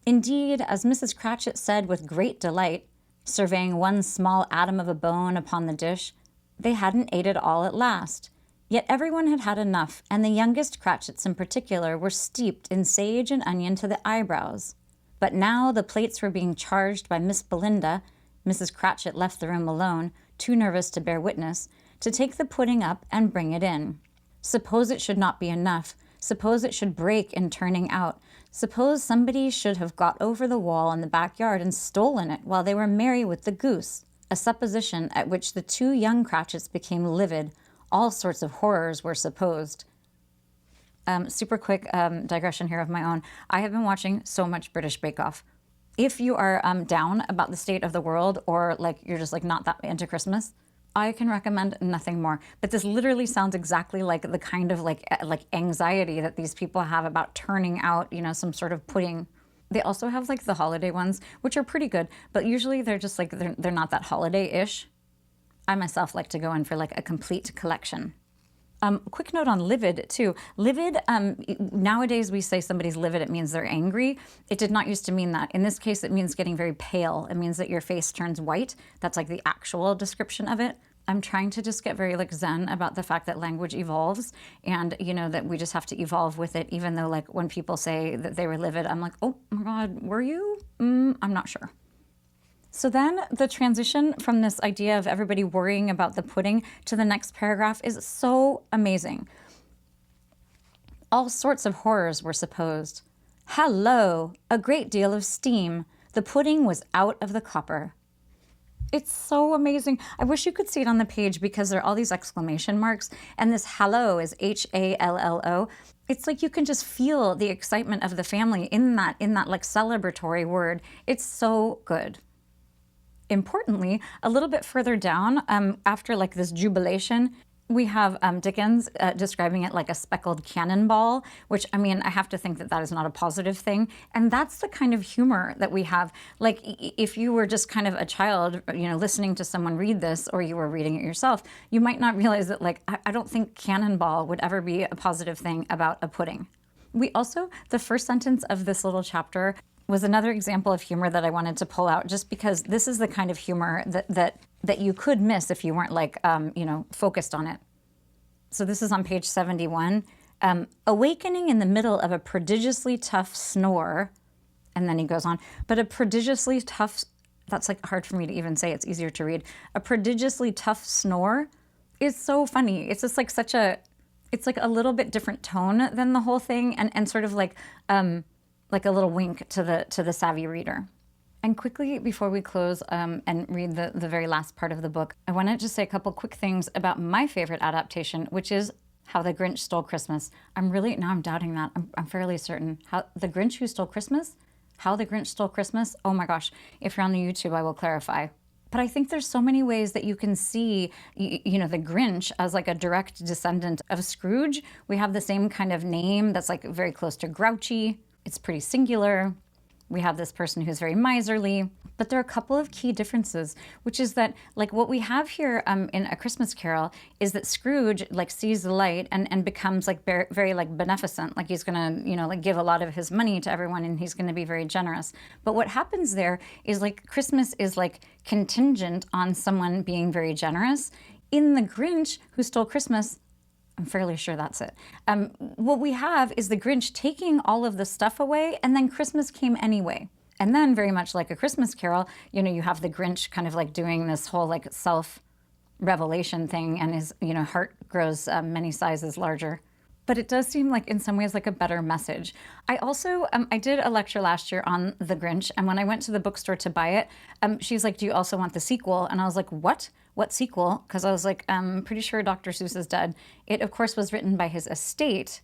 Indeed, as Mrs. Cratchit said with great delight, surveying one small atom of a bone upon the dish. They hadn't ate it all at last. Yet everyone had had enough, and the youngest Cratchits in particular were steeped in sage and onion to the eyebrows. But now the plates were being charged by Miss Belinda. Mrs. Cratchit left the room alone, too nervous to bear witness, to take the pudding up and bring it in. Suppose it should not be enough. Suppose it should break in turning out. Suppose somebody should have got over the wall in the backyard and stolen it while they were merry with the goose. A supposition at which the two young Cratchits became livid. All sorts of horrors were supposed. Super quick digression here of my own. I have been watching so much British Bake Off. If you are down about the state of the world, or like you're just like not that into Christmas, I can recommend nothing more. But this literally sounds exactly like the kind of like anxiety that these people have about turning out, you know, some sort of pudding. They also have like the holiday ones, which are pretty good, but usually they're just like, they're not that holiday-ish. I myself like to go in for like a complete collection. Quick note on livid too. Livid, nowadays we say somebody's livid, it means they're angry. It did not used to mean that. In this case, it means getting very pale. It means that your face turns white. That's like the actual description of it. I'm trying to just get very like zen about the fact that language evolves, and you know that we just have to evolve with it, even though like when people say that they were livid, I'm like, oh my God, were you? I'm not sure. So then the transition from this idea of everybody worrying about the pudding to the next paragraph is so amazing. All sorts of horrors were supposed. Hallo! A great deal of steam. The pudding was out of the copper. It's so amazing. I wish you could see it on the page because there are all these exclamation marks, and this hallo is Hallo. It's like you can just feel the excitement of the family in that like celebratory word. It's so good. Importantly, a little bit further down, after like this jubilation, we have Dickens describing it like a speckled cannonball, which, I mean, I have to think that that is not a positive thing. And that's the kind of humor that we have. Like, if you were just kind of a child, you know, listening to someone read this, or you were reading it yourself, you might not realize that, like, I don't think cannonball would ever be a positive thing about a pudding. We also, the first sentence of this little chapter was another example of humor that I wanted to pull out, just because this is the kind of humor that you could miss if you weren't like, you know, focused on it. So this is on page 71. Awakening in the middle of a prodigiously tough snore, and then he goes on, but a prodigiously tough, that's like hard for me to even say, it's easier to read. A prodigiously tough snore is so funny. It's just like it's like a little bit different tone than the whole thing, and sort of like a little wink to the savvy reader. And quickly, before we close and read the very last part of the book, I wanted to say a couple quick things about my favorite adaptation, which is How the Grinch Stole Christmas. Now I'm doubting that. I'm fairly certain. How the Grinch Who Stole Christmas? How the Grinch Stole Christmas? Oh my gosh. If you're on the YouTube, I will clarify. But I think there's so many ways that you can see, you know, the Grinch as like a direct descendant of Scrooge. We have the same kind of name that's like very close to grouchy. It's pretty singular. We have this person who's very miserly, but there are a couple of key differences, which is that like what we have here in A Christmas Carol is that Scrooge like sees the light and becomes like very like beneficent, like he's gonna, you know, like give a lot of his money to everyone and he's gonna be very generous. But what happens there is like Christmas is like contingent on someone being very generous. In The Grinch Who Stole Christmas, I'm fairly sure that's it. What we have is the Grinch taking all of the stuff away, and then Christmas came anyway. And then, very much like A Christmas Carol, you know, you have the Grinch kind of like doing this whole like self-revelation thing, and his, you know, heart grows many sizes larger. But it does seem like in some ways like a better message. I also, I did a lecture last year on The Grinch, and when I went to the bookstore to buy it, she's like, do you also want the sequel? And I was like, what? What sequel? Because I was like, I'm pretty sure Dr. Seuss is dead. It, of course, was written by his estate,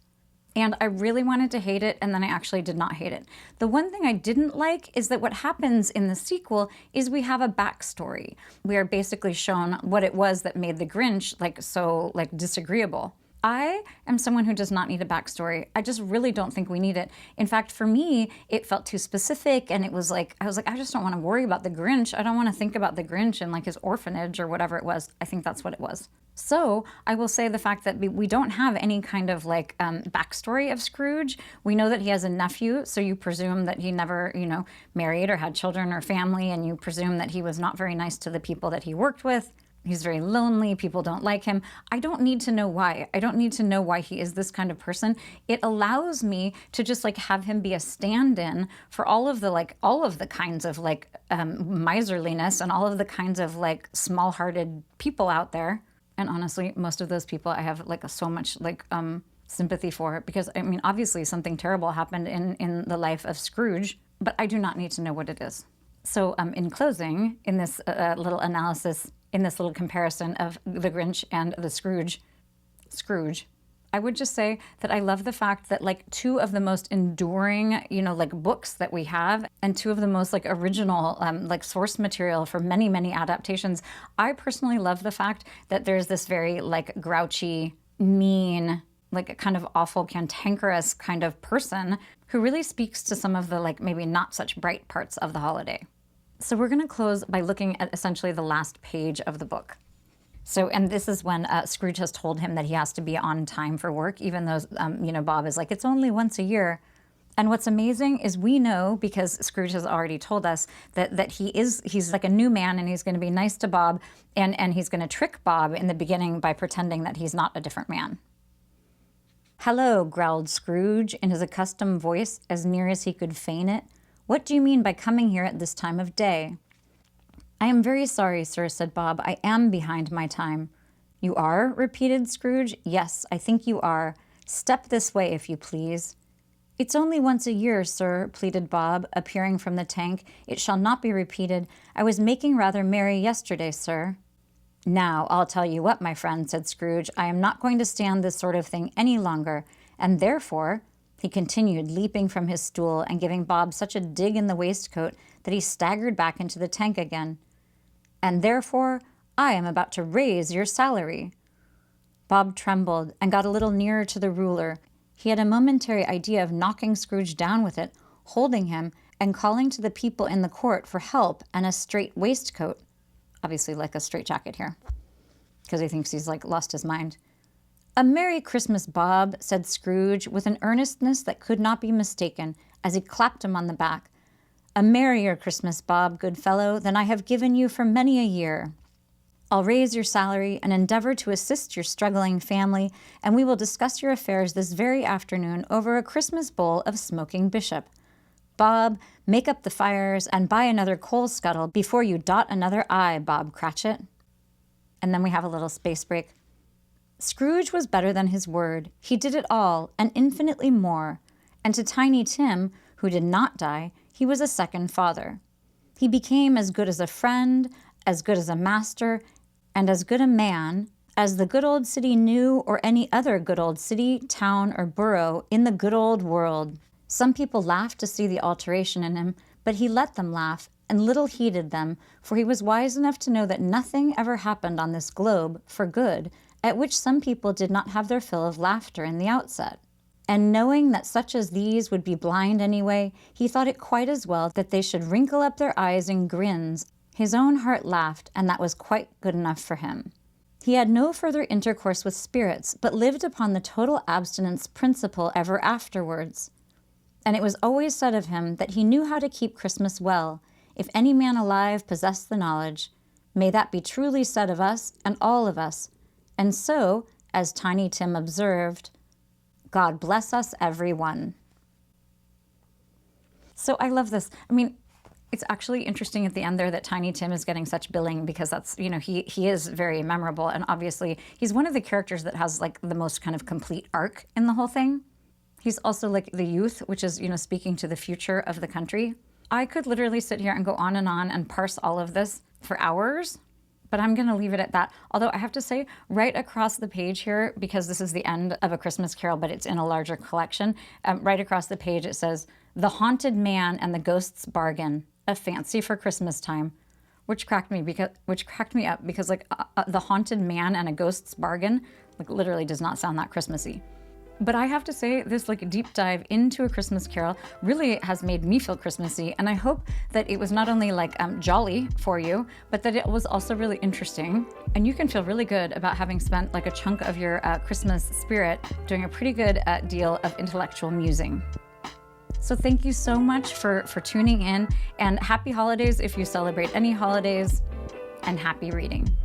and I really wanted to hate it, and then I actually did not hate it. The one thing I didn't like is that what happens in the sequel is we have a backstory. We are basically shown what it was that made the Grinch like so like disagreeable. I am someone who does not need a backstory. I just really don't think we need it. In fact, for me, it felt too specific, and it was like, I was like, I just don't want to worry about the Grinch. I don't want to think about the Grinch and like his orphanage or whatever it was. I think that's what it was. So I will say the fact that we don't have any kind of like backstory of Scrooge. We know that he has a nephew, so you presume that he never, married or had children or family, and you presume that he was not very nice to the people that he worked with. He's very lonely. People don't like him. I don't need to know why. I don't need to know why he is this kind of person. It allows me to just like have him be a stand-in for all of the kinds of like miserliness and all of the kinds of like small-hearted people out there. And honestly, most of those people I have like so much like sympathy for, because I mean, obviously something terrible happened in the life of Scrooge, but I do not need to know what it is. So in closing, in this little analysis, in this little comparison of the Grinch and the Scrooge, I would just say that I love the fact that like two of the most enduring, like books that we have, and two of the most like original like source material for many, many adaptations. I personally love the fact that there's this very like grouchy, mean, like a kind of awful, cantankerous kind of person who really speaks to some of the like maybe not such bright parts of the holiday. So we're going to close by looking at essentially the last page of the book. So, and this is when Scrooge has told him that he has to be on time for work, even though, Bob is like, it's only once a year. And what's amazing is we know, because Scrooge has already told us, that he's like a new man, and he's going to be nice to Bob, and he's going to trick Bob in the beginning by pretending that he's not a different man. "Hello," growled Scrooge in his accustomed voice, as near as he could feign it. "What do you mean by coming here at this time of day?" "I am very sorry, sir," said Bob. "I am behind my time." "You are?" repeated Scrooge. "Yes, I think you are. Step this way, if you please." "It's only once a year, sir," pleaded Bob, appearing from the tank. "It shall not be repeated. I was making rather merry yesterday, sir." "Now, I'll tell you what, my friend," said Scrooge. "I am not going to stand this sort of thing any longer, and therefore," he continued, leaping from his stool and giving Bob such a dig in the waistcoat that he staggered back into the tank again, "and therefore, I am about to raise your salary." Bob trembled and got a little nearer to the ruler. He had a momentary idea of knocking Scrooge down with it, holding him, and calling to the people in the court for help and a straight waistcoat. Obviously like a straitjacket here, because he thinks he's like lost his mind. "A Merry Christmas, Bob," said Scrooge with an earnestness that could not be mistaken, as he clapped him on the back. "A merrier Christmas, Bob, good fellow, than I have given you for many a year. I'll raise your salary and endeavor to assist your struggling family, and we will discuss your affairs this very afternoon over a Christmas bowl of smoking bishop. Bob, make up the fires and buy another coal scuttle before you dot another I, Bob Cratchit." And then we have a little space break. Scrooge was better than his word. He did it all, and infinitely more. And to Tiny Tim, who did not die, he was a second father. He became as good as a friend, as good as a master, and as good a man as the good old city knew, or any other good old city, town, or borough in the good old world. Some people laughed to see the alteration in him, but he let them laugh, and little heeded them, for he was wise enough to know that nothing ever happened on this globe for good, at which some people did not have their fill of laughter in the outset. And knowing that such as these would be blind anyway, he thought it quite as well that they should wrinkle up their eyes in grins. His own heart laughed, and that was quite good enough for him. He had no further intercourse with spirits, but lived upon the total abstinence principle ever afterwards. And it was always said of him that he knew how to keep Christmas well, if any man alive possessed the knowledge. May that be truly said of us, and all of us. And so, as Tiny Tim observed, God bless us every one. So I love this. I mean, it's actually interesting at the end there that Tiny Tim is getting such billing, because that's, he is very memorable. And obviously he's one of the characters that has like the most kind of complete arc in the whole thing. He's also like the youth, which is, speaking to the future of the country. I could literally sit here and go on and parse all of this for hours, but I'm going to leave it at that. Although I have to say, right across the page here, because this is the end of A Christmas Carol, but it's in a larger collection, right across the page it says, "The Haunted Man and the Ghost's Bargain, a fancy for Christmas time." which cracked me up because like the haunted man and a ghost's bargain, like literally does not sound that Christmassy. But I have to say, this like deep dive into A Christmas Carol really has made me feel Christmassy, and I hope that it was not only like jolly for you, but that it was also really interesting, and you can feel really good about having spent like a chunk of your Christmas spirit doing a pretty good deal of intellectual musing. So thank you so much for tuning in, and happy holidays if you celebrate any holidays, and happy reading.